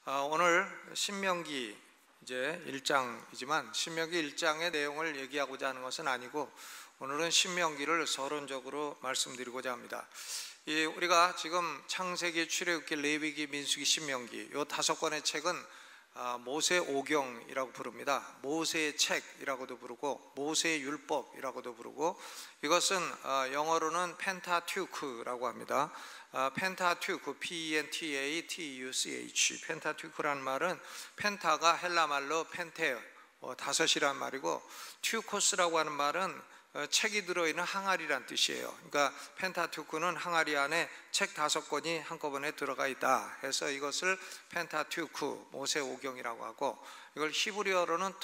오늘 신명기 이제 1장이지만 신명기 1장의 내용을 얘기하고자 하는 것은 아니고 오늘은 신명기를 서론적으로 말씀드리고자 합니다. 우리가 지금 창세기, 출애굽기, 레위기, 민수기, 신명기 이 5권의 책은 모세 오경이라고 부릅니다. 모세의 책이라고도 부르고 모세의 율법이라고도 부르고 이것은 영어로는 펜타튜크라고 합니다. 펜타튜크, P-E-N-T-A-T-U-C-H 펜타튜크라는 말은 펜타가 헬라말로 펜테 다섯이란 말이고 튜코스라고 하는 말은 책이 들어있는 항아리란 뜻이에요. 그러니까 펜타튜크는 항아리 안에 책 5권이 한꺼번에 들어가 있다 해서 이것을 펜타튜크, 모세 오경이라고 하고 이걸 히브리어로는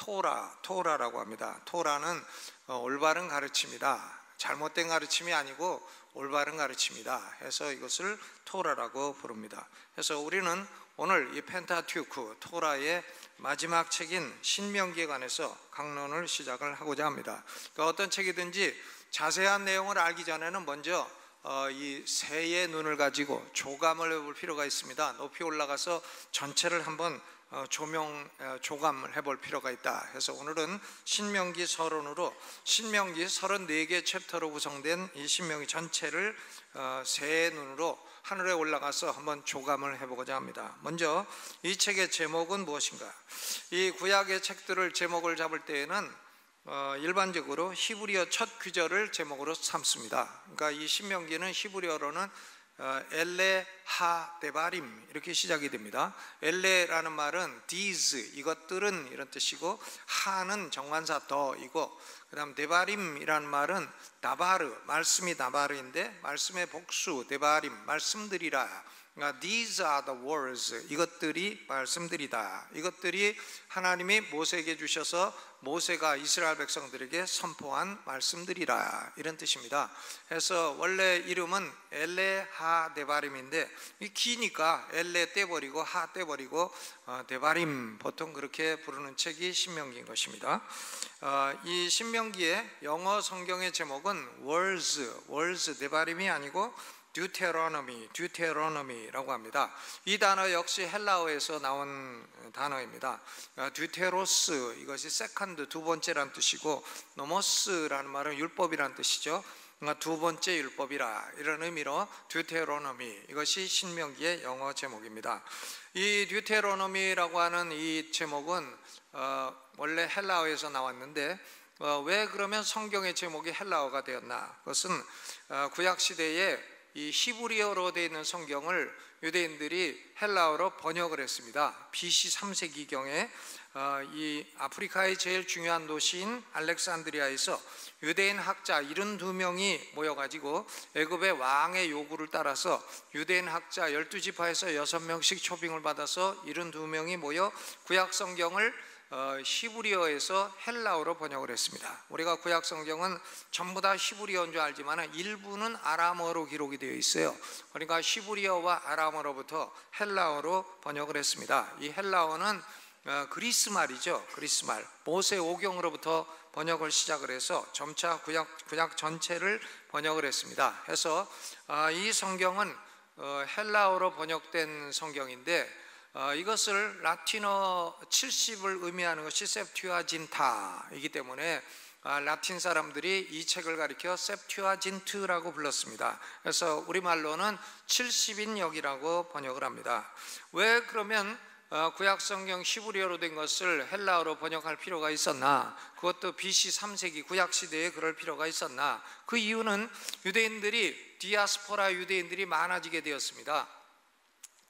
토라라고 합니다. 토라는 올바른 가르침이다, 잘못된 가르침이 아니고 올바른 가르침이다 해서 이것을 토라라고 부릅니다. 그래서 우리는 오늘 이 펜타튜크, 토라의 마지막 책인 신명기에 관해서 강론을 시작을 하고자 합니다. 그러니까 어떤 책이든지 자세한 내용을 알기 전에는 먼저 이 새의 눈을 가지고 조감을 해볼 필요가 있습니다. 높이 올라가서 전체를 한번 조감을 해볼 필요가 있다 해서 오늘은 신명기 서론으로 신명기 34개 챕터로 구성된 이 신명기 전체를 새의 눈으로 하늘에 올라가서 한번 조감을 해보고자 합니다. 먼저 이 책의 제목은 무엇인가? 이 구약의 책들을 제목을 잡을 때에는 일반적으로 히브리어 첫 귀절을 제목으로 삼습니다. 그러니까 이 신명기는 히브리어로는 엘레 하 데바림 이렇게 시작이 됩니다. 엘레라는 말은 these 이것들은 이런 뜻이고 하는 정관사 더이고 그 다음 데바림이라는 말은 다바르 말씀이 다바르인데 말씀의 복수 데바림 말씀들이라. 그러니까 these are the words 이것들이 말씀들이다. 이것들이 하나님이 모세에게 주셔서 모세가 이스라엘 백성들에게 선포한 말씀들이라 이런 뜻입니다. 그래서 원래 이름은 엘레 하 데바림인데 기니까 엘레 떼버리고 하 떼버리고 데바림 보통 그렇게 부르는 책이 신명기인 것입니다. 이 신명기의 영어 성경의 제목은 words 데바림이 아니고 듀테로노미라고 합니다. 이 단어 역시 헬라어에서 나온 단어입니다. 듀테로스 이것이 세컨드 두 번째란 뜻이고 노모스라는 말은 율법이란 뜻이죠. 두 번째 율법이라 이런 의미로 듀테로노미 이것이 신명기의 영어 제목입니다. 이 듀테로노미라고 하는 이 제목은 원래 헬라어에서 나왔는데 왜 그러면 성경의 제목이 헬라어가 되었나? 그것은 구약시대에 이 히브리어로 되어 있는 성경을 유대인들이 헬라어로 번역을 했습니다. BC 3세기경에 이 아프리카의 제일 중요한 도시인 알렉산드리아에서 유대인 학자 72명이 모여가지고 애굽의 왕의 요구를 따라서 유대인 학자 12지파에서 6명씩 초빙을 받아서 72명이 모여 구약 성경을 히브리어에서 헬라어로 번역을 했습니다. 우리가 구약 성경은 전부 다 히브리어인 줄 알지만 일부는 아람어로 기록이 되어 있어요. 그러니까 히브리어와 아람어로부터 헬라어로 번역을 했습니다. 이 헬라어는 그리스 말이죠. 그리스 말 모세 오경으로부터 번역을 시작을 해서 점차 구약 전체를 번역을 했습니다. 해서 이 성경은 헬라어로 번역된 성경인데 이것을 라틴어 70을 의미하는 것이 셉튜아진타이기 때문에 라틴 사람들이 이 책을 가리켜 셉튜아진트라고 불렀습니다. 그래서 우리말로는 70인역이라고 번역을 합니다. 왜 그러면 구약 성경 히브리어로 된 것을 헬라어로 번역할 필요가 있었나? 그것도 BC 3세기 구약 시대에 그럴 필요가 있었나? 그 이유는 디아스포라 유대인들이 많아지게 되었습니다.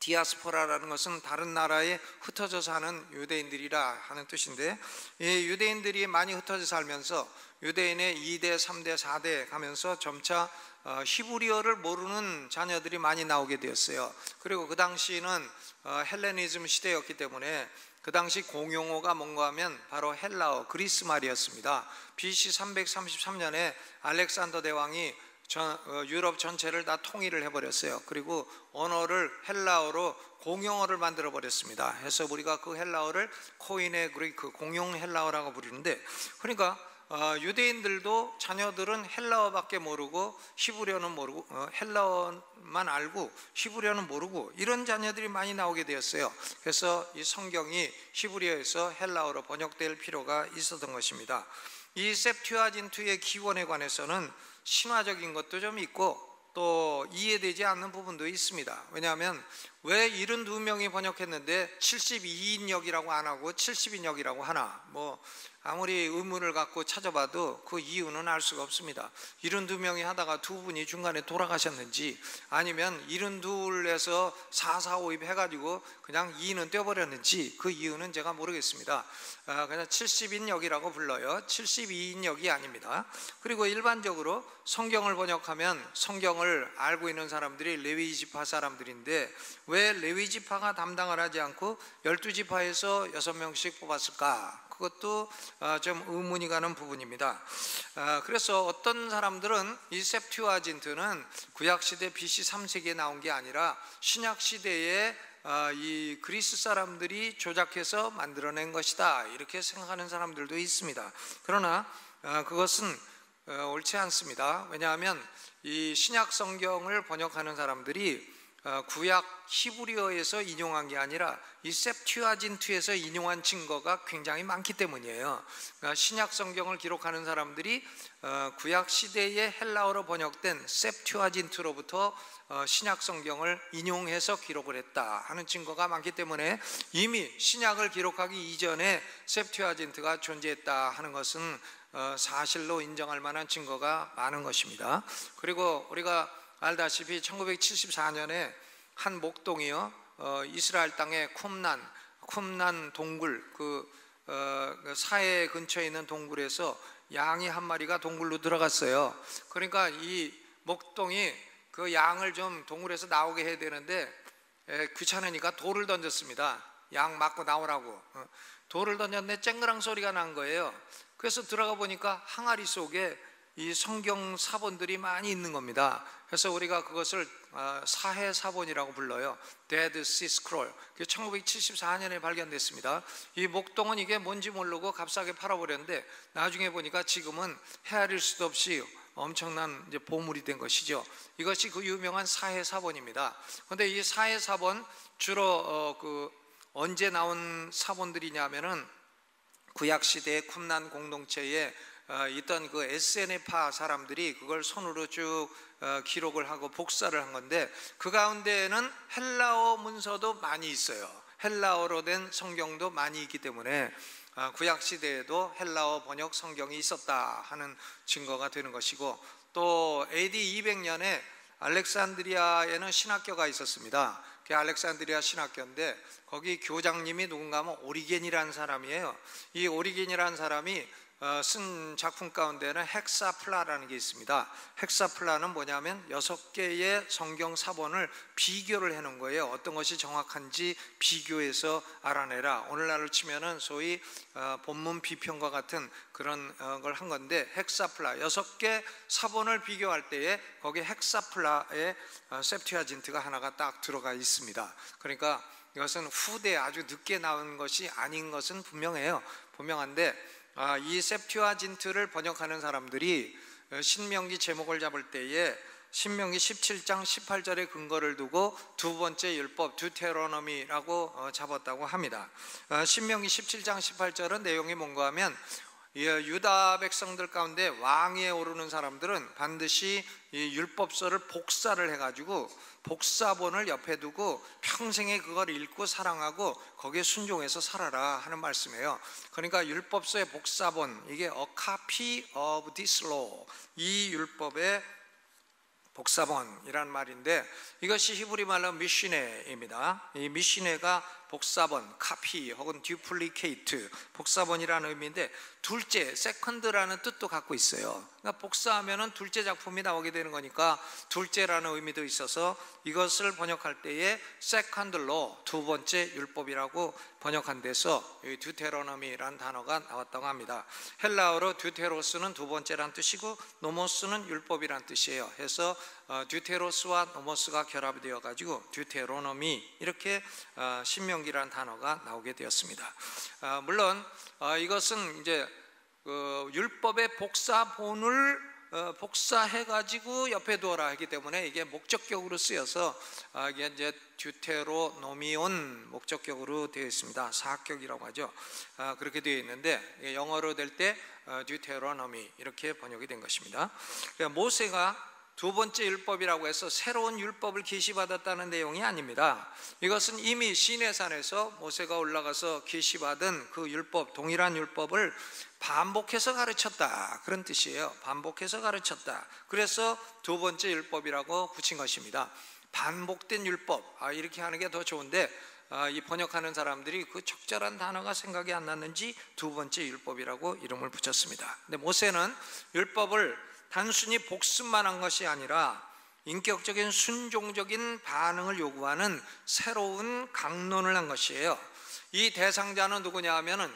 디아스포라라는 것은 다른 나라에 흩어져 사는 유대인들이라 하는 뜻인데 이 유대인들이 많이 흩어져 살면서 유대인의 2대, 3대, 4대 가면서 점차 히브리어를 모르는 자녀들이 많이 나오게 되었어요. 그리고 그 당시는 헬레니즘 시대였기 때문에 그 당시 공용어가 뭔가 하면 바로 헬라어, 그리스 말이었습니다. BC 333년에 알렉산더 대왕이 유럽 전체를 다 통일을 해버렸어요. 그리고 언어를 헬라어로 공용어를 만들어 버렸습니다. 해서 우리가 그 헬라어를 코인의 그리크 공용 헬라어라고 부르는데 그러니까 유대인들도 자녀들은 헬라어밖에 모르고 히브리어는 모르고 헬라어만 알고 히브리어는 모르고 이런 자녀들이 많이 나오게 되었어요. 그래서 이 성경이 히브리어에서 헬라어로 번역될 필요가 있었던 것입니다. 이 septuagin트의 기원에 관해서는 신화적인 것도 좀 있고 또 이해되지 않는 부분도 있습니다. 왜냐하면 왜 72명이 번역했는데 72인역이라고 안 하고 70인역이라고 하나, 아무리 의문을 갖고 찾아봐도 그 이유는 알 수가 없습니다. 72명이 하다가 두 분이 중간에 돌아가셨는지 아니면 72에서 4, 4, 5입 해가지고 그냥 2는 떼어버렸는지 그 이유는 제가 모르겠습니다. 그냥 70인역이라고 불러요. 72인역이 아닙니다. 그리고 일반적으로 성경을 번역하면 성경을 알고 있는 사람들이 레위 지파 사람들인데 왜 레위 지파가 담당을 하지 않고 12지파에서 6명씩 뽑았을까? 그것도 좀 의문이 가는 부분입니다. 그래서 어떤 사람들은 이 septuagin트는 구약시대 BC 3세기에 나온 게 아니라 신약시대에 이 그리스 사람들이 조작해서 만들어낸 것이다 이렇게 생각하는 사람들도 있습니다. 그러나 그것은 옳지 않습니다. 왜냐하면 이 신약 성경을 번역하는 사람들이 구약 히브리어에서 인용한 게 아니라 이 septuagin트에서 인용한 증거가 굉장히 많기 때문이에요. 그러니까 신약 성경을 기록하는 사람들이 구약 시대의 헬라어로 번역된 septuagin트로부터 신약 성경을 인용해서 기록을 했다 하는 증거가 많기 때문에 이미 신약을 기록하기 이전에 septuagin트가 존재했다 하는 것은 사실로 인정할 만한 증거가 많은 것입니다. 그리고 우리가 알다시피 1974년에 한 목동이요 이스라엘 땅의 쿰난 동굴 그 사해 근처에 있는 동굴에서 양이 한 마리가 동굴로 들어갔어요. 그러니까 이 목동이 그 양을 좀 동굴에서 나오게 해야 되는데 귀찮으니까 돌을 던졌습니다. 양 맞고 나오라고. 돌을 던졌는데 쨍그랑 소리가 난 거예요. 그래서 들어가 보니까 항아리 속에 이 성경 사본들이 많이 있는 겁니다. 그래서 우리가 그것을 사해 사본이라고 불러요. Dead Sea Scroll. 1974년에 발견됐습니다. 이 목동은 이게 뭔지 모르고 값싸게 팔아버렸는데 나중에 보니까 지금은 헤아릴 수도 없이 엄청난 이제 보물이 된 것이죠. 이것이 그 유명한 사해 사본입니다. 그런데 이 사해 사본 주로 언제 나온 사본들이냐면은 구약 시대의 쿰난 공동체에 있던 그 SNF파 사람들이 그걸 손으로 쭉 기록을 하고 복사를 한 건데 그 가운데에는 헬라어 문서도 많이 있어요. 헬라어로 된 성경도 많이 있기 때문에 구약 시대에도 헬라어 번역 성경이 있었다 하는 증거가 되는 것이고 또 AD 200년에 알렉산드리아에는 신학교가 있었습니다. 그게 알렉산드리아 신학교인데 거기 교장님이 누군가 하면 오리겐이라는 사람이에요. 이 오리겐이라는 사람이 쓴 작품 가운데는 헥사플라라는 게 있습니다. 헥사플라는 뭐냐면 6개의 성경 사본을 비교를 해놓은 거예요. 어떤 것이 정확한지 비교해서 알아내라. 오늘날로 치면은 소위 본문 비평과 같은 그런 걸 한 건데 헥사플라 6개 사본을 비교할 때에 거기에 헥사플라의 septuagin트가 하나가 딱 들어가 있습니다. 그러니까 이것은 후대 아주 늦게 나온 것이 아닌 것은 분명한데 이 septuagin트를 번역하는 사람들이 신명기 제목을 잡을 때에 신명기 17장 18절의 근거를 두고 두 번째 율법 듀테로노미라고 잡았다고 합니다. 신명기 17장 18절은 내용이 뭔가 하면 유다 백성들 가운데 왕위에 오르는 사람들은 반드시 이 율법서를 복사를 해가지고 복사본을 옆에 두고 평생에 그걸 읽고 사랑하고 거기에 순종해서 살아라 하는 말씀이에요. 그러니까 율법서의 복사본, 이게 a copy of this law, 이 율법의 복사본이라는 말인데 이것이 히브리 말로 미시네입니다. 이 미시네가 복사본, 카피 혹은 듀플리케이트, 복사본이라는 의미인데 둘째, 세컨드라는 뜻도 갖고 있어요. 그러니까 복사하면은 둘째 작품이 나오게 되는 거니까 둘째라는 의미도 있어서 이것을 번역할 때에 세컨드 로, 두 번째 율법이라고 번역한 데서 듀테로노미라는 단어가 나왔다고 합니다. 헬라어로 듀테로스는 두 번째란 뜻이고 노모스는 율법이란 뜻이에요. 해서 듀테로스와 노모스가 결합이 되어 가지고 듀테로노미 이렇게 신명기라는 단어가 나오게 되었습니다. 물론 이것은 이제 그 율법의 복사본을 복사해가지고 옆에 두어라 하기 때문에 이게 목적격으로 쓰여서 이게 이제 듀테로노미온 목적격으로 되어 있습니다. 사학격이라고 하죠. 그렇게 되어 있는데 영어로 될 때 듀테로노미 이렇게 번역이 된 것입니다. 그러니까 모세가 두 번째 율법이라고 해서 새로운 율법을 계시받았다는 내용이 아닙니다. 이것은 이미 시내산에서 모세가 올라가서 계시받은 그 율법, 동일한 율법을 반복해서 가르쳤다, 그런 뜻이에요. 반복해서 가르쳤다. 그래서 두 번째 율법이라고 붙인 것입니다. 반복된 율법, 이렇게 하는 게 더 좋은데 이 번역하는 사람들이 그 적절한 단어가 생각이 안 났는지 두 번째 율법이라고 이름을 붙였습니다. 근데 모세는 율법을 단순히 복습만 한 것이 아니라 인격적인 순종적인 반응을 요구하는 새로운 강론을 한 것이에요. 이 대상자는 누구냐 하면은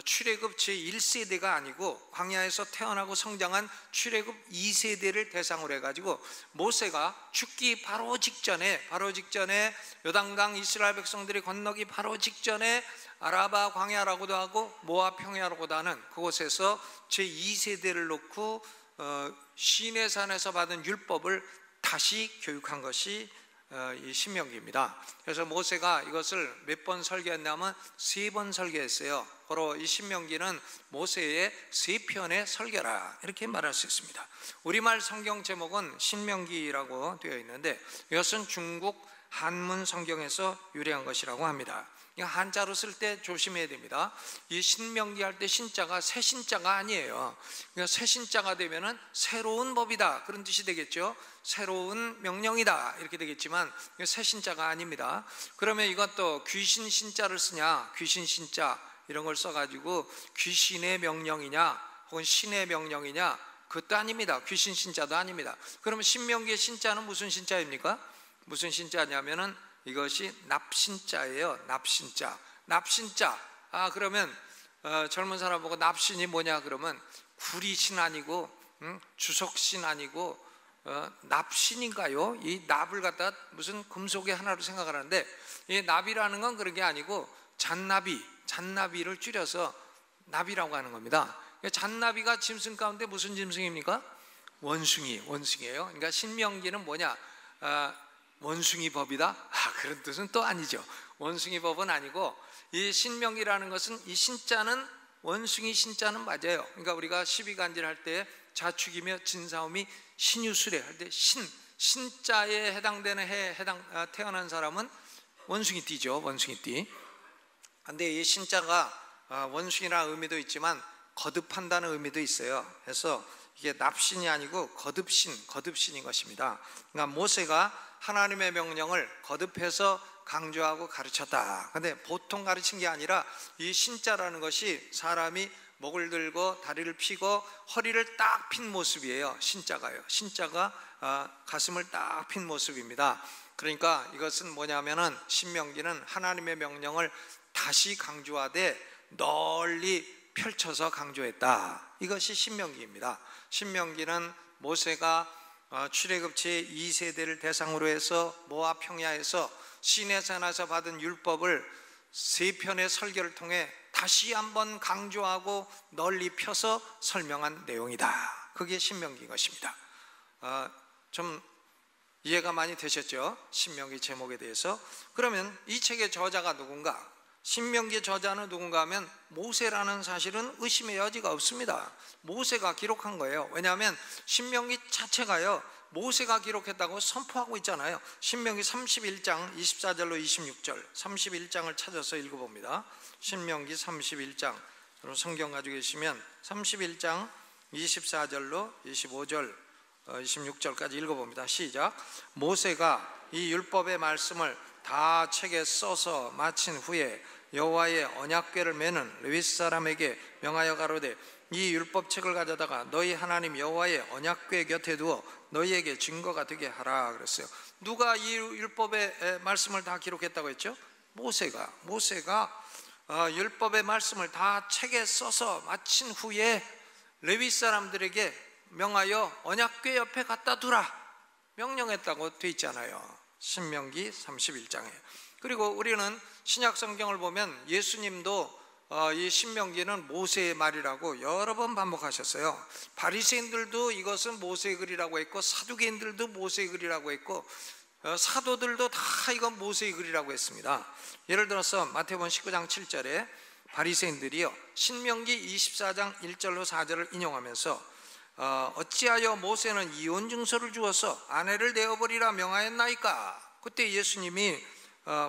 출애굽 제1세대가 아니고 광야에서 태어나고 성장한 출애굽 2세대를 대상으로 해가지고 모세가 죽기 바로 직전에 요단강 이스라엘 백성들이 건너기 바로 직전에 아라바 광야라고도 하고 모압 평야라고도 하는 그곳에서 제2세대를 놓고 시내산에서 받은 율법을 다시 교육한 것이 이 신명기입니다. 그래서 모세가 이것을 몇 번 설계했냐면 3번 설계했어요. 바로 이 신명기는 모세의 3편의 설계라 이렇게 말할 수 있습니다. 우리말 성경 제목은 신명기라고 되어 있는데 이것은 중국 한문 성경에서 유래한 것이라고 합니다. 한자로 쓸 때 조심해야 됩니다. 이 신명기 할 때 신자가 새 신자가 아니에요. 그러니까 새 신자가 되면은 새로운 법이다 그런 뜻이 되겠죠. 새로운 명령이다 이렇게 되겠지만 새 신자가 아닙니다. 그러면 이것도 귀신 신자를 쓰냐, 귀신 신자 이런 걸 써가지고 귀신의 명령이냐 혹은 신의 명령이냐, 그것도 아닙니다. 귀신 신자도 아닙니다. 그러면 신명기의 신자는 무슨 신자입니까? 무슨 신자냐면은 이것이 납신자예요. 납신자. 그러면 젊은 사람 보고 납신이 뭐냐 그러면 구리신 아니고 주석신 아니고 납신인가요? 이 납을 갖다 무슨 금속의 하나로 생각하는데 이 납이라는 건 그런 게 아니고 잔나비를 줄여서 납이라고 하는 겁니다. 잔나비가 짐승 가운데 무슨 짐승입니까? 원숭이에요. 그러니까 신명기는 뭐냐? 원숭이 법이다? 그런 뜻은 또 아니죠. 원숭이 법은 아니고 이 신명기라는 것은 이 신자는 원숭이 신자는 맞아요. 그러니까 우리가 시비간질 할 때 자축이며 진사오미 신유술에 할 때 신자에 해당되는 태어난 사람은 원숭이띠죠. 원숭이띠. 근데 이 신자가 원숭이라는 의미도 있지만 거듭한다는 의미도 있어요. 그래서 이게 납신이 아니고 거듭신인 것입니다. 그러니까 모세가 하나님의 명령을 거듭해서 강조하고 가르쳤다. 근데 보통 가르친 게 아니라 이 신자라는 것이 사람이 목을 들고 다리를 펴고 허리를 딱 핀 모습이에요. 신자가 가슴을 딱 핀 모습입니다. 그러니까 이것은 뭐냐면은 신명기는 하나님의 명령을 다시 강조하되 널리 펼쳐서 강조했다. 이것이 신명기입니다. 신명기는 모세가 출애굽 제2세대를 대상으로 해서 모압 평야에서 시내산에서 받은 율법을 3편의 설계를 통해 다시 한번 강조하고 널리 펴서 설명한 내용이다. 그게 신명기인 것입니다. 좀 이해가 많이 되셨죠? 신명기 제목에 대해서. 그러면 이 책의 저자가 누군가? 신명기 저자는 누군가 하면 모세라는 사실은 의심의 여지가 없습니다. 모세가 기록한 거예요. 왜냐하면 신명기 자체가요 모세가 기록했다고 선포하고 있잖아요. 신명기 31장 24절로 26절 31장을 찾아서 읽어봅니다. 신명기 31장 성경 가지고 계시면 31장 24절로 25절 26절까지 읽어봅니다. 시작. 모세가 이 율법의 말씀을 다 책에 써서 마친 후에 여호와의 언약궤를 메는 레위 사람에게 명하여 가로되 이 율법책을 가져다가 너희 하나님 여호와의 언약궤 곁에 두어 너희에게 증거가 되게 하라 그랬어요. 누가 이 율법의 말씀을 다 기록했다고 했죠? 모세가 율법의 말씀을 다 책에 써서 마친 후에 레위 사람들에게 명하여 언약궤 옆에 갖다 두라 명령했다고 돼 있잖아요. 신명기 31장에. 그리고 우리는 신약 성경을 보면 예수님도 이 신명기는 모세의 말이라고 여러 번 반복하셨어요. 바리새인들도 이것은 모세의 글이라고 했고, 사두개인들도 모세의 글이라고 했고, 사도들도 다 이건 모세의 글이라고 했습니다. 예를 들어서 마태복음 19장 7절에 바리새인들이요, 신명기 24장 1절로 4절을 인용하면서 어찌하여 모세는 이혼 증서를 주어서 아내를 내어버리라 명하였나이까? 그때 예수님이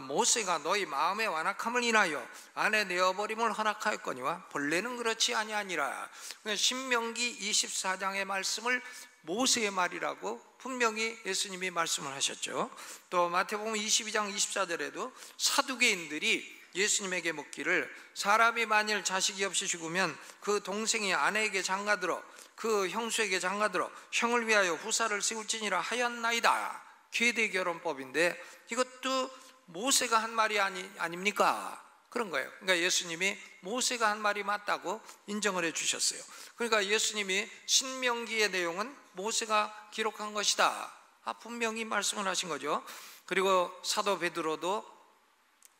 모세가 너희 마음의 완악함을 인하여 아내 내어버림을 허락하였거니와 본래는 그렇지 아니하니라. 신명기 24장의 말씀을 모세의 말이라고 분명히 예수님이 말씀을 하셨죠. 또 마태복음 22장 24절에도 사두개인들이 예수님에게 묻기를, 사람이 만일 자식이 없이 죽으면 그 동생이 아내에게 장가들어 그 형수에게 장가들어 형을 위하여 후사를 세울지니라 하였나이다. 계대결혼법인데 이것도 모세가 한 말이 아닙니까? 그런 거예요. 그러니까 예수님이 모세가 한 말이 맞다고 인정을 해 주셨어요. 그러니까 예수님이 신명기의 내용은 모세가 기록한 것이다, 분명히 말씀을 하신 거죠. 그리고 사도 베드로도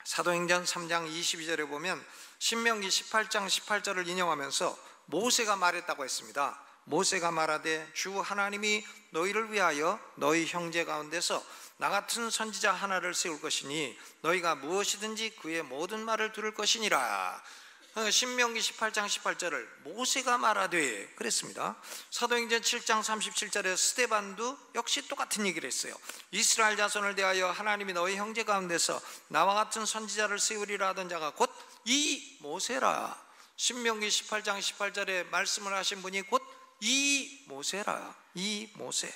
사도행전 3장 22절에 보면 신명기 18장 18절을 인용하면서 모세가 말했다고 했습니다. 모세가 말하되 주 하나님이 너희를 위하여 너희 형제 가운데서 나 같은 선지자 하나를 세울 것이니 너희가 무엇이든지 그의 모든 말을 들을 것이니라. 신명기 18장 18절을 모세가 말하되 그랬습니다. 사도행전 7장 37절에 스데반도 역시 똑같은 얘기를 했어요. 이스라엘 자손을 대하여 하나님이 너희 형제 가운데서 나와 같은 선지자를 세우리라 하던 자가 곧 이 모세라. 신명기 18장 18절에 말씀을 하신 분이 곧 이 모세라. 이 모세.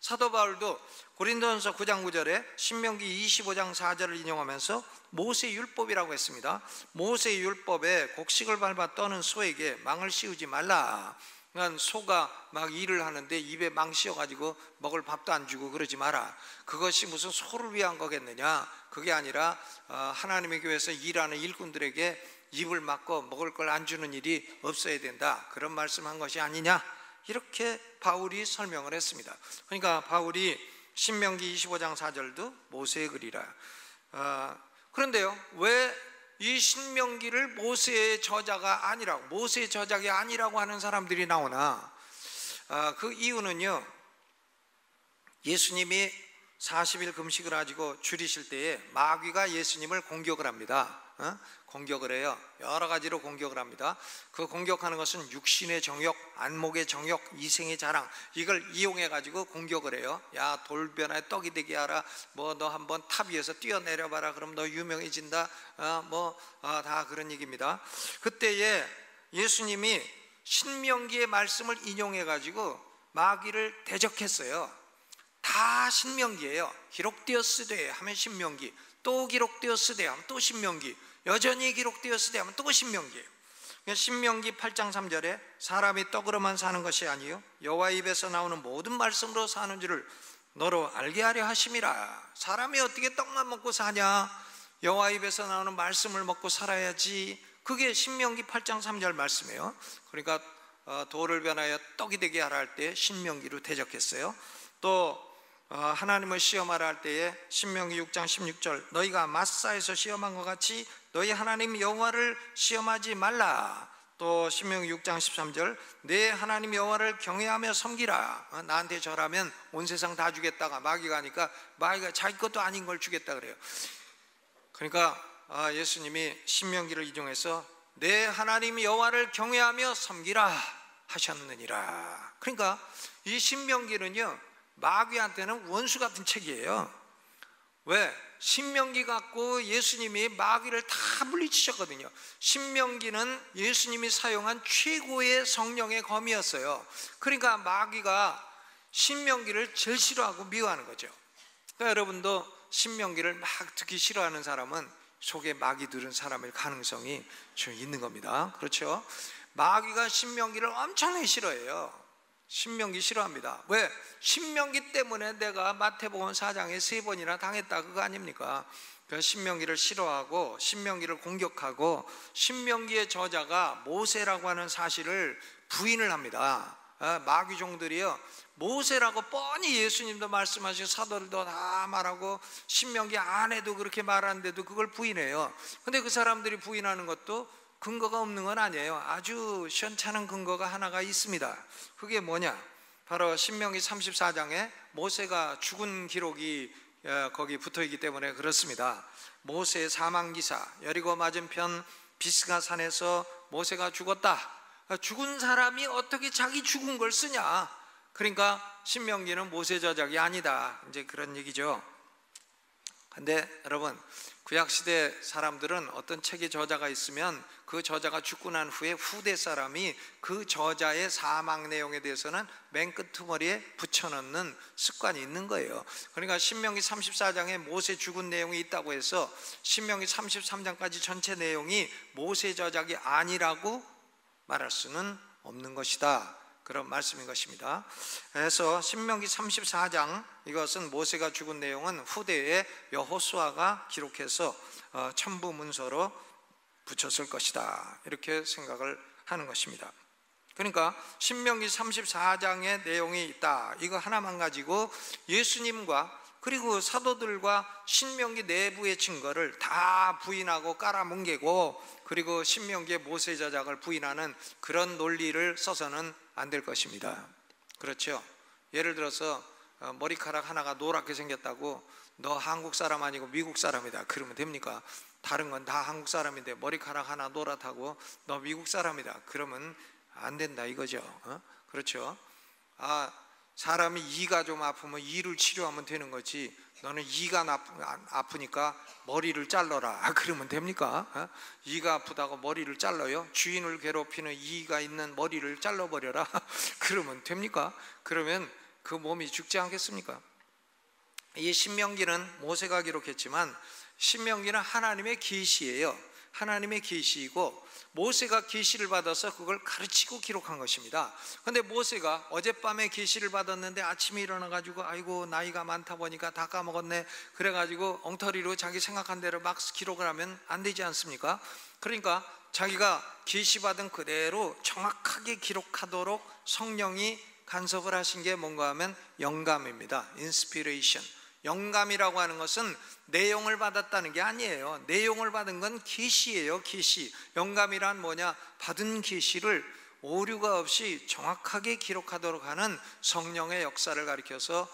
사도 바울도 고린도전서 9장 9절에 신명기 25장 4절을 인용하면서 모세 율법이라고 했습니다. 모세 율법에 곡식을 밟아 떠는 소에게 망을 씌우지 말라. 그러니까 소가 막 일을 하는데 입에 망 씌워가지고 먹을 밥도 안 주고 그러지 마라. 그것이 무슨 소를 위한 거겠느냐? 그게 아니라 하나님의 교회에서 일하는 일꾼들에게 입을 막고 먹을 걸 안 주는 일이 없어야 된다, 그런 말씀한 것이 아니냐, 이렇게 바울이 설명을 했습니다. 그러니까 바울이 신명기 25장 4절도 모세의 글이라. 그런데요, 왜 이 신명기를 모세의 저자가 아니라고, 모세의 저작이 아니라고 하는 사람들이 나오나? 그 이유는요, 예수님이 40일 금식을 가지고 줄이실 때에 마귀가 예수님을 공격을 합니다. 공격을 해요. 여러 가지로 공격을 합니다. 그 공격하는 것은 육신의 정욕, 안목의 정욕, 이생의 자랑, 이걸 이용해 가지고 공격을 해요. 야, 돌변화에 떡이 되게 하라, 뭐 너 한번 탑 위에서 뛰어내려 봐라, 그럼 너 유명해진다, 다 그런 얘기입니다. 그때에 예수님이 신명기의 말씀을 인용해 가지고 마귀를 대적했어요. 다 신명기예요. 기록되었으되 하면 신명기, 또 기록되었으되 하면 또 신명기, 여전히 기록되었으되 하면 또 신명기예요. 신명기 8장 3절에 사람이 떡으로만 사는 것이 아니요 여호와 입에서 나오는 모든 말씀으로 사는 줄을 너로 알게 하려 하심이라. 사람이 어떻게 떡만 먹고 사냐? 여호와 입에서 나오는 말씀을 먹고 살아야지. 그게 신명기 8장 3절 말씀이에요. 그러니까 돌을 변하여 떡이 되게 하라 할 때 신명기로 대적했어요. 또 하나님을 시험하라 할 때에 신명기 6장 16절 너희가 마사에서 시험한 것 같이 너희 하나님 여호와를 시험하지 말라. 또 신명기 6장 13절 내 하나님 여호와를 경외하며 섬기라. 나한테 절하면 온 세상 다 주겠다가 마귀가 하니까 마귀가 자기 것도 아닌 걸 주겠다 그래요. 그러니까 예수님이 신명기를 인용해서 내 하나님 여호와를 경외하며 섬기라 하셨느니라. 그러니까 이 신명기는요, 마귀한테는 원수 같은 책이에요. 왜? 신명기 갖고 예수님이 마귀를 다 물리치셨거든요. 신명기는 예수님이 사용한 최고의 성령의 검이었어요. 그러니까 마귀가 신명기를 제일 싫어하고 미워하는 거죠. 그러니까 여러분도 신명기를 막 듣기 싫어하는 사람은 속에 마귀 들은 사람일 가능성이 좀 있는 겁니다. 그렇죠? 마귀가 신명기를 엄청나게 싫어해요. 신명기 싫어합니다. 왜? 신명기 때문에 내가 마태복음 4장에 3번이나 당했다, 그거 아닙니까? 그 신명기를 싫어하고 신명기를 공격하고 신명기의 저자가 모세라고 하는 사실을 부인을 합니다. 마귀종들이요, 모세라고 뻔히 예수님도 말씀하시고 사도들도 다 말하고 신명기 안에도 그렇게 말하는데도 그걸 부인해요. 근데 그 사람들이 부인하는 것도 근거가 없는 건 아니에요. 아주 시원찮은 근거가 하나가 있습니다. 그게 뭐냐? 바로 신명기 34장에 모세가 죽은 기록이 거기 붙어있기 때문에 그렇습니다. 모세의 사망기사, 여리고 맞은편 비스가 산에서 모세가 죽었다. 죽은 사람이 어떻게 자기 죽은 걸 쓰냐? 그러니까 신명기는 모세 저작이 아니다, 이제 그런 얘기죠. 근데 여러분, 구약시대 사람들은 어떤 책의 저자가 있으면 그 저자가 죽고 난 후에 후대 사람이 그 저자의 사망 내용에 대해서는 맨 끄트머리에 붙여넣는 습관이 있는 거예요. 그러니까 신명기 34장에 모세 죽은 내용이 있다고 해서 신명기 33장까지 전체 내용이 모세 저작이 아니라고 말할 수는 없는 것이다, 그런 말씀인 것입니다. 그래서 신명기 34장, 이것은 모세가 죽은 내용은 후대에 여호수아가 기록해서 첨부 문서로 붙였을 것이다, 이렇게 생각을 하는 것입니다. 그러니까 신명기 34장의 내용이 있다, 이거 하나만 가지고 예수님과 그리고 사도들과 신명기 내부의 증거를 다 부인하고 깔아뭉개고, 그리고 신명기의 모세 저작을 부인하는 그런 논리를 써서는 안 될 것입니다. 그렇죠? 예를 들어서 머리카락 하나가 노랗게 생겼다고 너 한국 사람 아니고 미국 사람이다 그러면 됩니까? 다른 건 다 한국 사람인데 머리카락 하나 노랗다고 너 미국 사람이다 그러면 안 된다 이거죠. 그렇죠? 사람이 이가 좀 아프면 이를 치료하면 되는 거지, 너는 이가 아프니까 머리를 잘라라 그러면 됩니까? 이가 아프다고 머리를 잘라요? 주인을 괴롭히는 이가 있는 머리를 잘라버려라 그러면 됩니까? 그러면 그 몸이 죽지 않겠습니까? 이 신명기는 모세가 기록했지만 신명기는 하나님의 계시예요. 하나님의 계시이고 모세가 계시를 받아서 그걸 가르치고 기록한 것입니다. 그런데 모세가 어젯밤에 계시를 받았는데 아침에 일어나가지고 아이고 나이가 많다 보니까 다 까먹었네 그래가지고 엉터리로 자기 생각한 대로 막 기록을 하면 안 되지 않습니까? 그러니까 자기가 계시받은 그대로 정확하게 기록하도록 성령이 간섭을 하신 게 뭔가 하면 영감입니다. 인스피레이션. 영감이라고 하는 것은 내용을 받았다는 게 아니에요. 내용을 받은 건 계시예요. 계시. 영감이란 뭐냐? 받은 계시를 오류가 없이 정확하게 기록하도록 하는 성령의 역사를 가리켜서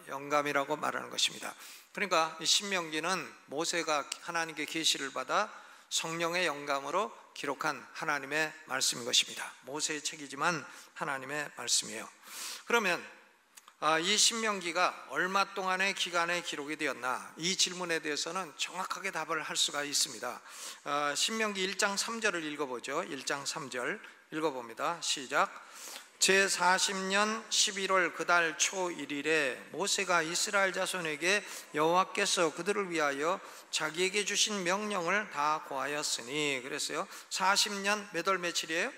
영감이라고 말하는 것입니다. 그러니까 이 신명기는 모세가 하나님께 계시를 받아 성령의 영감으로 기록한 하나님의 말씀인 것입니다. 모세의 책이지만 하나님의 말씀이에요. 그러면 이 신명기가 얼마 동안의 기간에 기록이 되었나, 이 질문에 대해서는 정확하게 답을 할 수가 있습니다. 신명기 1장 3절을 읽어보죠. 1장 3절 읽어봅니다. 시작. 제40년 11월 그달 초 1일에 모세가 이스라엘 자손에게 여호와께서 그들을 위하여 자기에게 주신 명령을 다 고하였으니, 그랬어요. 40년 몇 월 며칠이에요?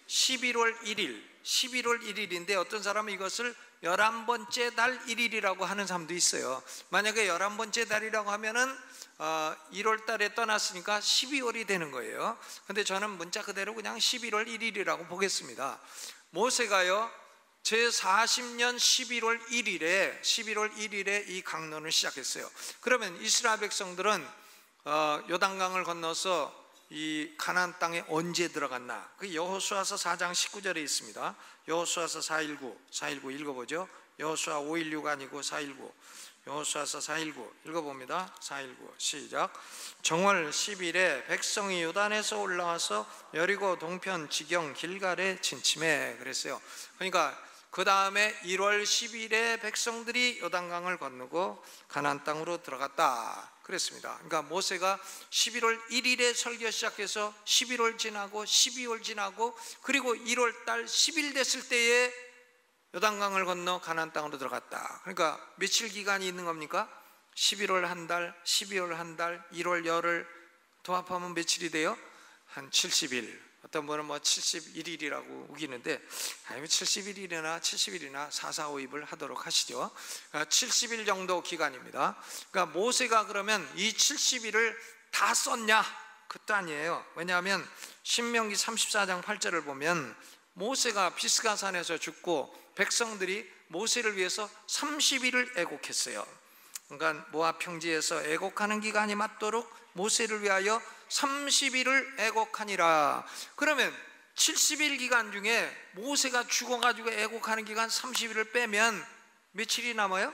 11월 1일 11월 1일인데 어떤 사람은 이것을 11번째 달 1일이라고 하는 사람도 있어요. 만약에 11번째 달이라고 하면은 1월 달에 떠났으니까 12월이 되는 거예요. 근데 저는 문자 그대로 그냥 11월 1일이라고 보겠습니다. 모세가요 제40년 11월 1일에 이 강론을 시작했어요. 그러면 이스라엘 백성들은 요단강을 건너서 이 가나안 땅에 언제 들어갔나? 그 여호수아서 4장 19절에 있습니다. 여호수아서 419 읽어보죠. 여호수아 516 아니고 419. 여호수아서 419 읽어봅니다. 419 시작. 정월 10일에 백성이 요단에서 올라와서 여리고 동편 지경 길갈에 진침해, 그랬어요. 그러니까 그 다음에 1월 10일에 백성들이 요단강을 건너고 가나안 땅으로 들어갔다 그랬습니다. 그러니까 모세가 11월 1일에 설교 시작해서 11월 지나고 12월 지나고 그리고 1월 달 10일 됐을 때에 요단강을 건너 가나안 땅으로 들어갔다. 그러니까 며칠 기간이 있는 겁니까? 11월 한 달, 12월 한 달, 1월 열흘 도합하면 며칠이 돼요? 한 70일. 어떤 분은 뭐 71일이라고 우기는데 아니면 71일이나 70일이나 4,4,5입을 하도록 하시죠. 70일 정도 기간입니다. 그러니까 모세가 그러면 이 70일을 다 썼냐? 그것도 아니에요. 왜냐하면 신명기 34장 8절을 보면 모세가 비스가산에서 죽고 백성들이 모세를 위해서 30일을 애곡했어요. 그러니까 모압 평지에서 애곡하는 기간이 맞도록 모세를 위하여 30일을 애곡하니라. 그러면 70일 기간 중에 모세가 죽어가지고 애곡하는 기간 30일을 빼면 며칠이 남아요?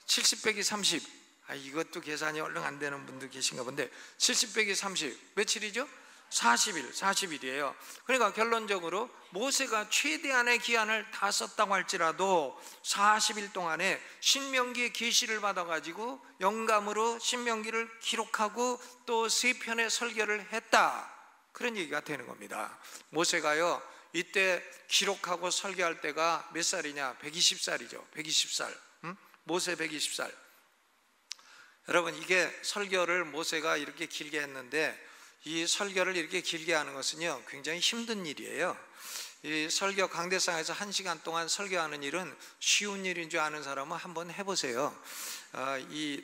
70 빼기 30. 이것도 계산이 얼른 안 되는 분들 계신가 본데 70 빼기 30 며칠이죠? 40일이에요. 그러니까 결론적으로 모세가 최대한의 기한을 다 썼다고 할지라도 40일 동안에 신명기의 계시를 받아가지고 영감으로 신명기를 기록하고 또 3편의 설교를 했다, 그런 얘기가 되는 겁니다. 모세가요 이때 기록하고 설교할 때가 몇 살이냐? 120살이죠 120살. 모세 120살. 여러분, 이게 설교를 모세가 이렇게 길게 했는데 이 설교를 이렇게 길게 하는 것은요 굉장히 힘든 일이에요. 이 설교 강대상에서 1시간 동안 설교하는 일은 쉬운 일인 줄 아는 사람은 한번 해보세요.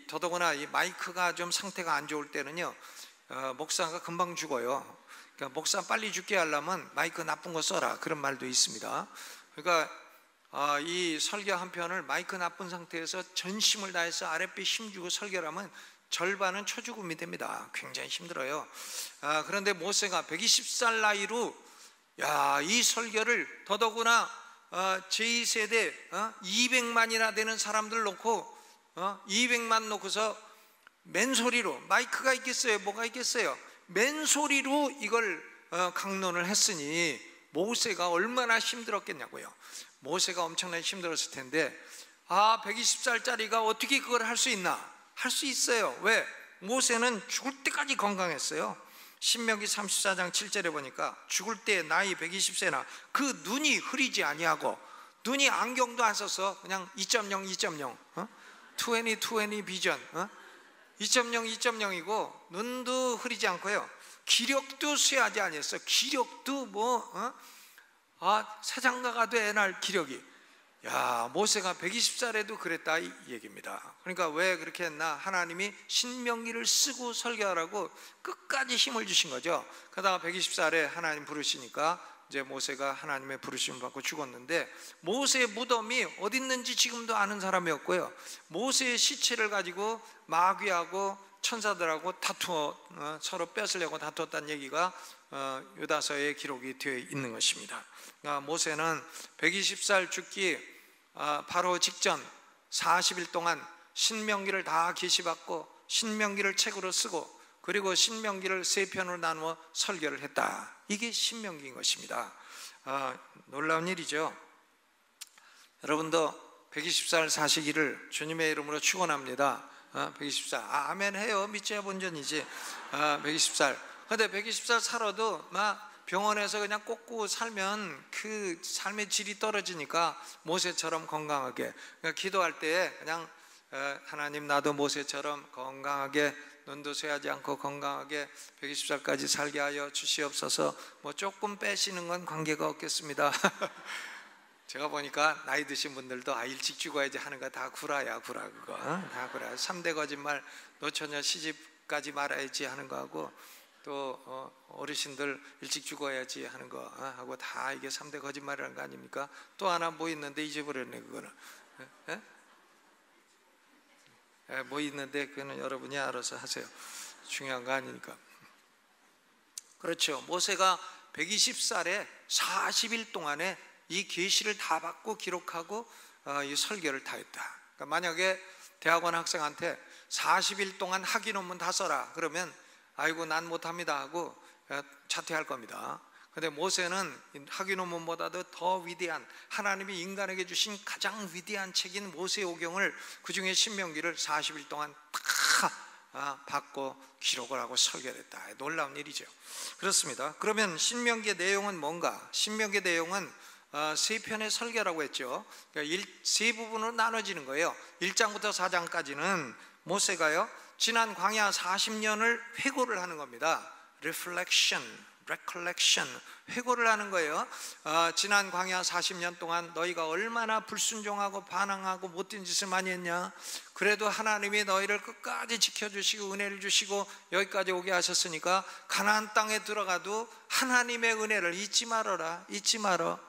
더더구나 이 마이크가 좀 상태가 안 좋을 때는요 목사가 금방 죽어요. 그러니까 목사 빨리 죽게 하려면 마이크 나쁜 거 써라, 그런 말도 있습니다. 그러니까 이 설교 한 편을 마이크 나쁜 상태에서 전심을 다해서 아랫배 힘주고 설교를 하면 절반은 초죽음이 됩니다. 굉장히 힘들어요. 그런데 모세가 120살 나이로 이 설교를 더더구나 제2세대 200만이나 되는 사람들 놓고 200만 놓고서 맨소리로, 마이크가 있겠어요? 뭐가 있겠어요? 맨소리로 이걸 강론을 했으니 모세가 얼마나 힘들었겠냐고요. 모세가 엄청나게 힘들었을 텐데 120살짜리가 어떻게 그걸 할 수 있나? 할 수 있어요. 왜? 모세는 죽을 때까지 건강했어요. 신명기 34장 7절에 보니까 죽을 때 나이 120세나 그 눈이 흐리지 아니하고, 눈이 안경도 안 써서 그냥 2.0 20 비전 2.0 2.0이고 눈도 흐리지 않고요 기력도 쇠하지 아니했어. 기력도 사장가가 될 기력이. 모세가 120살에도 그랬다, 이 얘기입니다. 그러니까 왜 그렇게 했나? 하나님이 신명기를 쓰고 설교하라고 끝까지 힘을 주신 거죠. 그러다가 120살에 하나님 부르시니까 이제 모세가 하나님의 부르심을 받고 죽었는데, 모세의 무덤이 어디 있는지 지금도 아는 사람이 없고요, 모세의 시체를 가지고 마귀하고 천사들하고 서로 뺏으려고 다투었다는 얘기가 유다서에 기록이 되어 있는 것입니다. 그러니까 모세는 120살 죽기 바로 직전 40일 동안 신명기를 다 계시받고 신명기를 책으로 쓰고 그리고 신명기를 3편으로 나누어 설교를 했다. 이게 신명기인 것입니다. 놀라운 일이죠. 여러분도 120살 사시기를 주님의 이름으로 축원합니다. 120살 아멘 해요. 믿져야 본전이지. 120살. 근데 120살 살아도 병원에서 그냥 꽂고 살면 그 삶의 질이 떨어지니까 모세처럼 건강하게, 그러니까 기도할 때 그냥 하나님 나도 모세처럼 건강하게, 눈도 쇠하지 않고 건강하게 120살까지 살게 하여 주시옵소서. 조금 빼시는 건 관계가 없겠습니다. 제가 보니까 나이 드신 분들도 일찍 죽어야지 하는 거 다 구라야, 구라. 그거 다 구라. 3대 거짓말, 노처녀 시집까지 말아야지 하는 거하고, 또 어르신들 일찍 죽어야지 하는 거 하고 다 이게 3대 거짓말이라는 거 아닙니까? 또 하나 뭐 있는데 잊어버렸네. 그거는 뭐 있는데 그거는 여러분이 알아서 하세요. 중요한 거 아니니까. 그렇죠. 모세가 120살에 40일 동안에 이 계시를 다 받고 기록하고 이 설교를 다 했다. 그러니까 만약에 대학원 학생한테 40일 동안 학위 논문 다 써라 그러면 아이고 난 못합니다 하고 자퇴할 겁니다. 그런데 모세는 학위 논문보다도 더 위대한, 하나님이 인간에게 주신 가장 위대한 책인 모세오경을, 그 중에 신명기를 40일 동안 다 받고 기록을 하고 설교를 했다. 놀라운 일이죠. 그렇습니다. 그러면 신명기의 내용은 뭔가? 신명기의 내용은 3편의 설교라고 했죠. 그러니까 세 부분으로 나눠지는 거예요. 1장부터 4장까지는 모세가요 지난 광야 40년을 회고를 하는 겁니다. Reflection, recollection, 회고를 하는 거예요. 지난 광야 40년 동안 너희가 얼마나 불순종하고 반항하고 못된 짓을 많이 했냐. 그래도 하나님이 너희를 끝까지 지켜주시고 은혜를 주시고 여기까지 오게 하셨으니까 가나안 땅에 들어가도 하나님의 은혜를 잊지 말아라, 잊지 말어.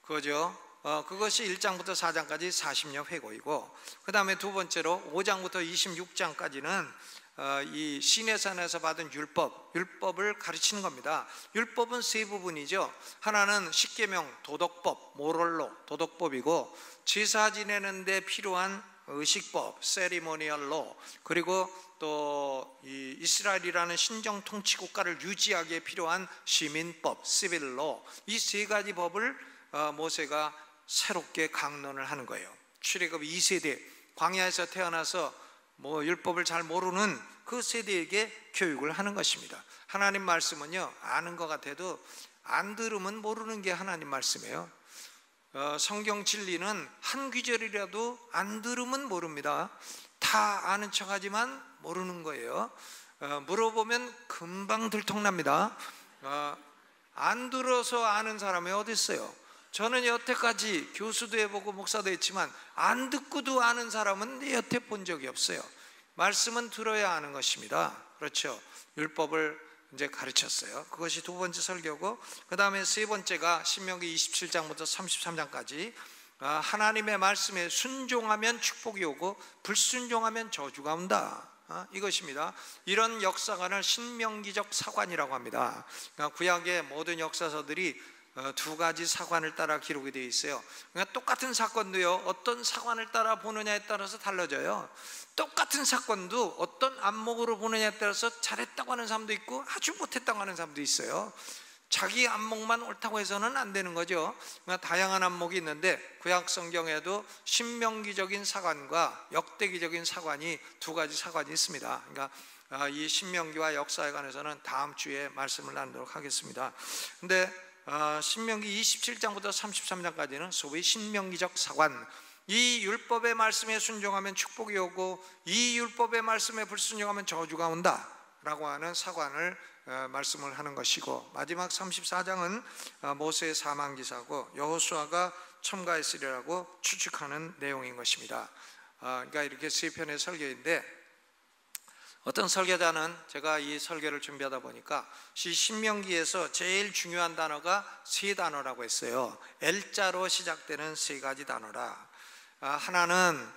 그거죠. 그것이 1장부터 4장까지 40년 회고이고, 그 다음에 두 번째로 5장부터 26장까지는 이 시내산에서 받은 율법을 가르치는 겁니다. 율법은 세 부분이죠. 하나는 십계명, 도덕법, 모럴로, 도덕법이고, 제사 지내는 데 필요한 의식법, 세리모니얼로, 그리고 또 이 이스라엘이라는 신정 통치 국가를 유지하기에 필요한 시민법, 시빌로, 이 세 가지 법을 모세가 새롭게 강론을 하는 거예요. 출애굽 2세대, 광야에서 태어나서 율법을 잘 모르는 그 세대에게 교육을 하는 것입니다. 하나님 말씀은요, 아는 것 같아도 안 들으면 모르는 게 하나님 말씀이에요. 성경 진리는 한 귀절이라도 안 들으면 모릅니다. 다 아는 척하지만 모르는 거예요. 물어보면 금방 들통납니다. 안 들어서 아는 사람이 어디 있어요? 저는 여태까지 교수도 해보고 목사도 했지만 안 듣고도 아는 사람은 여태 본 적이 없어요. 말씀은 들어야 아는 것입니다. 그렇죠? 율법을 이제 가르쳤어요. 그것이 두 번째 설교고, 그 다음에 세 번째가 신명기 27장부터 33장까지 하나님의 말씀에 순종하면 축복이 오고 불순종하면 저주가 온다, 이것입니다. 이런 역사관을 신명기적 사관이라고 합니다. 구약의 모든 역사서들이 두 가지 사관을 따라 기록이 되어 있어요. 그러니까 똑같은 사건도요, 어떤 사관을 따라 보느냐에 따라서 달라져요. 똑같은 사건도 어떤 안목으로 보느냐에 따라서 잘했다고 하는 사람도 있고 아주 못했다고 하는 사람도 있어요. 자기 안목만 옳다고 해서는 안 되는 거죠. 그러니까 다양한 안목이 있는데, 구약 성경에도 신명기적인 사관과 역대기적인 사관이 두 가지 사관이 있습니다. 그러니까 이 신명기와 역사에 관해서는 다음 주에 말씀을 나누도록 하겠습니다. 근데 신명기 27장부터 33장까지는 소위 신명기적 사관, 이 율법의 말씀에 순종하면 축복이 오고 이 율법의 말씀에 불순종하면 저주가 온다 라고 하는 사관을 말씀을 하는 것이고, 마지막 34장은 모세의 사망기사고 여호수아가 첨가했으리라고 추측하는 내용인 것입니다. 그러니까 이렇게 세 편의 설교인데, 어떤 설교자는 제가 이 설교를 준비하다 보니까 신명기에서 제일 중요한 단어가 세 단어라고 했어요. L자로 시작되는 세 가지 단어라. 하나는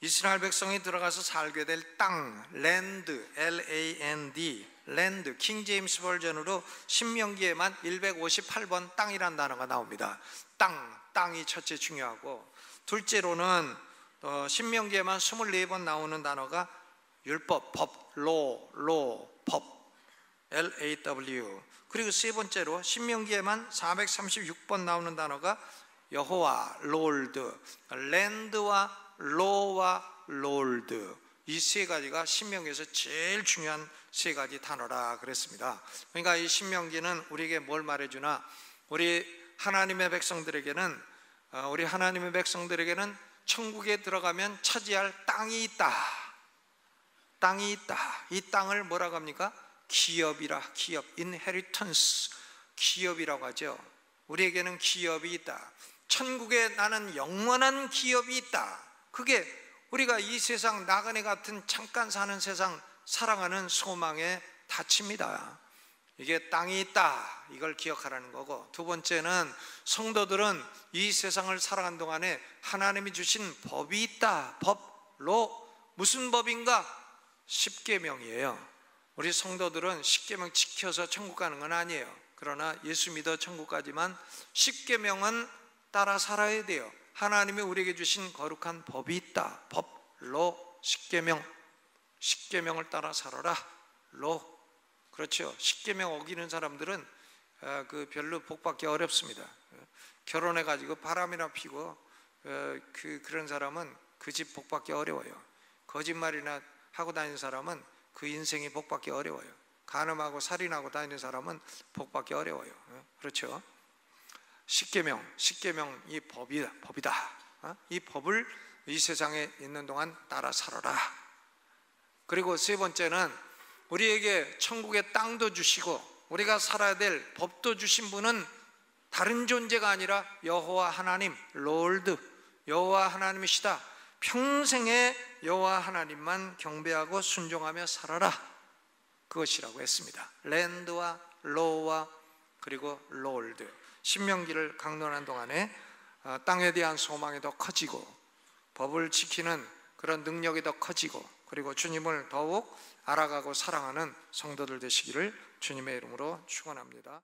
이스라엘 백성이 들어가서 살게 될 땅, land, L-A-N-D, land, 킹 제임스 버전으로 신명기에만 158번 땅이라는 단어가 나옵니다. 땅이 첫째 중요하고, 둘째로는 신명기에만 24번 나오는 단어가 율법, 법, 법, L-A-W. 그리고 세 번째로 신명기에만 436번 나오는 단어가 여호와, 롤드, 랜드와 로와 롤드, 이 세 가지가 신명기에서 제일 중요한 세 가지 단어라 그랬습니다. 그러니까 이 신명기는 우리에게 뭘 말해주나, 우리 하나님의 백성들에게는 천국에 들어가면 차지할 땅이 있다. 이 땅을 뭐라고 합니까? 기업, inheritance, 기업이라고 하죠. 우리에게는 기업이 있다. 천국에 나는 영원한 기업이 있다. 그게 우리가 이 세상 나그네 같은 잠깐 사는 세상 살아가는 소망의 닫힙니다. 이게 땅이 있다, 이걸 기억하라는 거고, 두 번째는 성도들은 이 세상을 살아가는 동안에 하나님이 주신 법이 있다. 법로, 무슨 법인가? 십계명이에요. 우리 성도들은 십계명 지켜서 천국 가는 건 아니에요. 그러나 예수 믿어 천국 가지만 십계명은 따라 살아야 돼요. 하나님이 우리에게 주신 거룩한 법이 있다. 법로, 십계명을 따라 살아라. 로. 그렇죠. 십계명 어기는 사람들은 별로 복받기 어렵습니다. 결혼해 가지고 바람이나 피고 그런 사람은 그 집 복받기 어려워요. 거짓말이나 하고 다니는 사람은 그 인생이 복받기 어려워요. 간음하고 살인하고 다니는 사람은 복받기 어려워요. 그렇죠. 십계명 이 법이다. 이 법을 이 세상에 있는 동안 따라 살아라. 그리고 세 번째는 우리에게 천국의 땅도 주시고 우리가 살아야 될 법도 주신 분은 다른 존재가 아니라 여호와 하나님, 롤드, 여호와 하나님이시다. 평생에 여호와 하나님만 경배하고 순종하며 살아라. 그것이라고 했습니다. 랜드와 로와 그리고 롤드. 신명기를 강론한 동안에 땅에 대한 소망이 더 커지고 법을 지키는 그런 능력이 더 커지고, 그리고 주님을 더욱 알아가고 사랑하는 성도들 되시기를 주님의 이름으로 축원합니다.